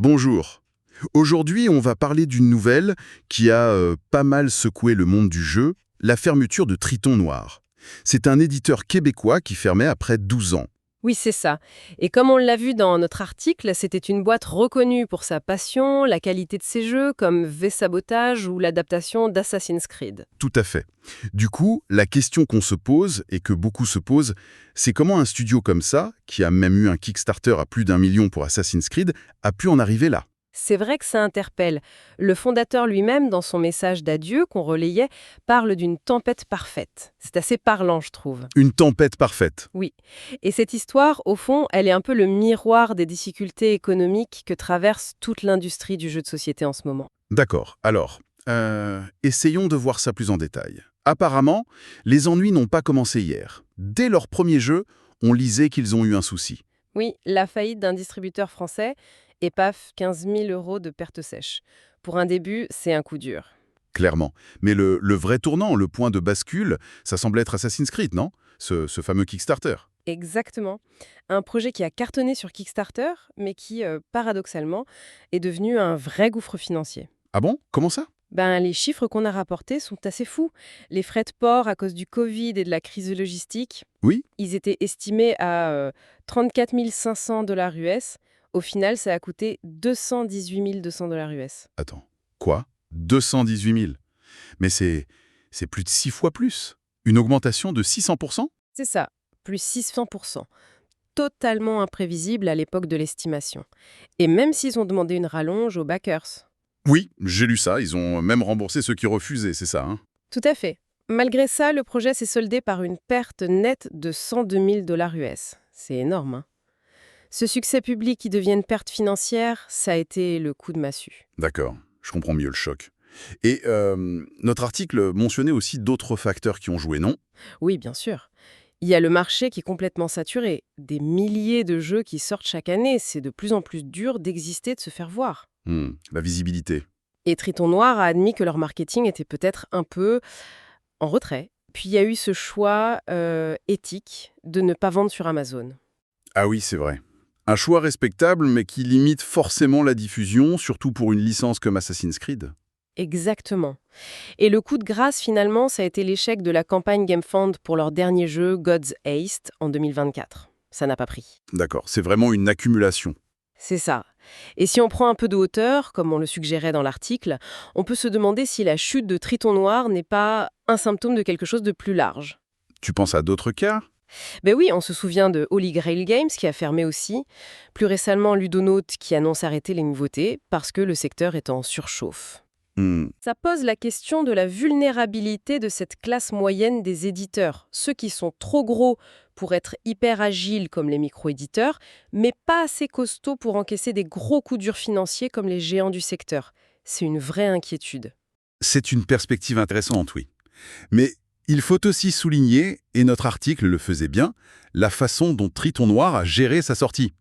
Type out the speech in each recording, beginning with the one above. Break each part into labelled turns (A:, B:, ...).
A: Bonjour. Aujourd'hui, on va parler d'une nouvelle qui a pas mal secoué le monde du jeu, la fermeture de Triton Noir. C'est un éditeur québécois qui fermait après 12 ans.
B: Oui, c'est ça. Et comme on l'a vu dans notre article, c'était une boîte reconnue pour sa passion, la qualité de ses jeux, comme V-Sabotage ou l'adaptation d'Assassin's Creed.
A: Tout à fait. Du coup, la question qu'on se pose, et que beaucoup se posent, c'est comment un studio comme ça, qui a même eu un Kickstarter à plus d'1 million pour Assassin's Creed, a pu en arriver là.
B: C'est vrai que ça interpelle. Le fondateur lui-même, dans son message d'adieu qu'on relayait, parle d'une tempête parfaite. C'est assez parlant, je trouve.
A: Une tempête parfaite.
B: Oui. Et cette histoire, au fond, elle est un peu le miroir des difficultés économiques que traverse toute l'industrie du jeu de société en ce moment.
A: D'accord. Alors, essayons de voir ça plus en détail. Apparemment, les ennuis n'ont pas commencé hier. Dès leur premier jeu, on lisait qu'ils ont eu un souci.
B: Oui, la faillite d'un distributeur français, et paf, 15 000 € de pertes sèches. Pour un début, c'est un coup dur.
A: Clairement. Mais le vrai tournant, le point de bascule, ça semble être Assassin's Creed, non ce fameux Kickstarter.
B: Exactement. Un projet qui a cartonné sur Kickstarter, mais qui, paradoxalement, est devenu un vrai gouffre financier.
A: Ah bon? Comment ça?
B: Les chiffres qu'on a rapportés sont assez fous. Les frais de port à cause du Covid et de la crise logistique,
A: Oui?
B: ils étaient estimés à 34 500 $ US. Au final, ça a coûté 218 200 $ US.
A: Attends. Quoi? 218 000. Mais c'est plus de 6 fois plus. Une augmentation de 600%?
B: C'est ça, plus 600%. Totalement imprévisible à l'époque de l'estimation. Et même s'ils ont demandé une rallonge aux backers.
A: Oui, j'ai lu ça. Ils ont même remboursé ceux qui refusaient, c'est ça, hein?
B: Tout à fait. Malgré ça, le projet s'est soldé par une perte nette de 102 000 $ US. C'est énorme, hein. Ce succès public qui devient une perte financière, ça a été le coup de massue.
A: D'accord, je comprends mieux le choc. Et notre article mentionnait aussi d'autres facteurs qui ont joué, non?
B: Oui, bien sûr. Il y a le marché qui est complètement saturé. Des milliers de jeux qui sortent chaque année. C'est de plus en plus dur d'exister, de se faire voir.
A: La visibilité.
B: Et Triton Noir a admis que leur marketing était peut-être un peu en retrait. Puis il y a eu ce choix éthique de ne pas vendre sur Amazon.
A: Ah oui, c'est vrai. Un choix respectable, mais qui limite forcément la diffusion, surtout pour une licence comme Assassin's Creed.
B: Exactement. Et le coup de grâce, finalement, ça a été l'échec de la campagne GameFound pour leur dernier jeu, God's Haste, en 2024. Ça n'a pas pris.
A: D'accord, c'est vraiment une accumulation.
B: C'est ça. Et si on prend un peu de hauteur, comme on le suggérait dans l'article, on peut se demander si la chute de Triton Noir n'est pas un symptôme de quelque chose de plus large.
A: Tu penses à d'autres cas?
B: Ben oui, on se souvient de Holy Grail Games qui a fermé aussi. Plus récemment, Ludonaut qui annonce arrêter les nouveautés parce que le secteur est en surchauffe.
A: Hmm,
B: Ça pose la question de la vulnérabilité de cette classe moyenne des éditeurs, ceux qui sont trop gros pour être hyper agiles comme les micro-éditeurs, mais pas assez costauds pour encaisser des gros coups durs financiers comme les géants du secteur. C'est une vraie inquiétude.
A: C'est une perspective intéressante, oui. Mais il faut aussi souligner, et notre article le faisait bien, la façon dont Triton Noir a géré sa sortie.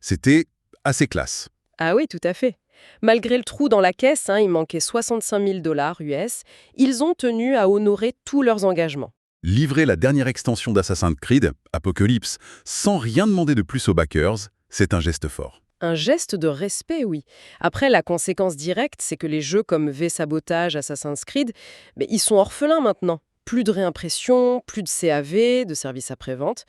A: C'était assez classe.
B: Ah oui, tout à fait. Malgré le trou dans la caisse, il manquait 65 000 $ US, ils ont tenu à honorer tous leurs engagements.
A: Livrer la dernière extension d'Assassin's Creed, Apocalypse, sans rien demander de plus aux backers, c'est un geste fort.
B: Un geste de respect, oui. Après, la conséquence directe, c'est que les jeux comme V-Sabotage, Assassin's Creed, ils sont orphelins maintenant. Plus de réimpression, plus de CAV, de services après-vente.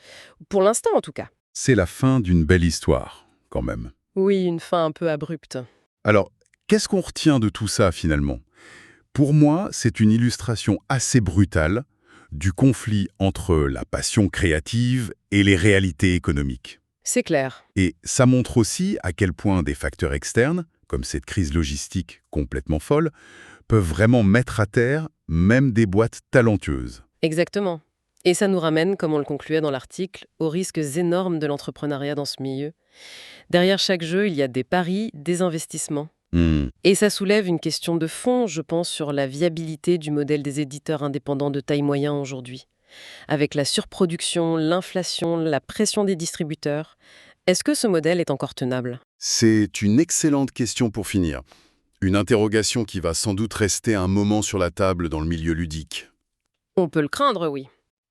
B: Pour l'instant, en tout cas.
A: C'est la fin d'une belle histoire, quand même.
B: Oui, une fin un peu abrupte.
A: Alors, qu'est-ce qu'on retient de tout ça, finalement? Pour moi, c'est une illustration assez brutale du conflit entre la passion créative et les réalités économiques.
B: C'est clair.
A: Et ça montre aussi à quel point des facteurs externes, comme cette crise logistique complètement folle, peuvent vraiment mettre à terre même des boîtes talentueuses.
B: Exactement. Et ça nous ramène, comme on le concluait dans l'article, aux risques énormes de l'entrepreneuriat dans ce milieu. Derrière chaque jeu, il y a des paris, des investissements. Et ça soulève une question de fond, je pense, sur la viabilité du modèle des éditeurs indépendants de taille moyenne aujourd'hui. Avec la surproduction, l'inflation, la pression des distributeurs, est-ce que ce modèle est encore tenable?
A: C'est une excellente question pour finir. Une interrogation qui va sans doute rester un moment sur la table dans le milieu ludique.
B: On peut le craindre, oui.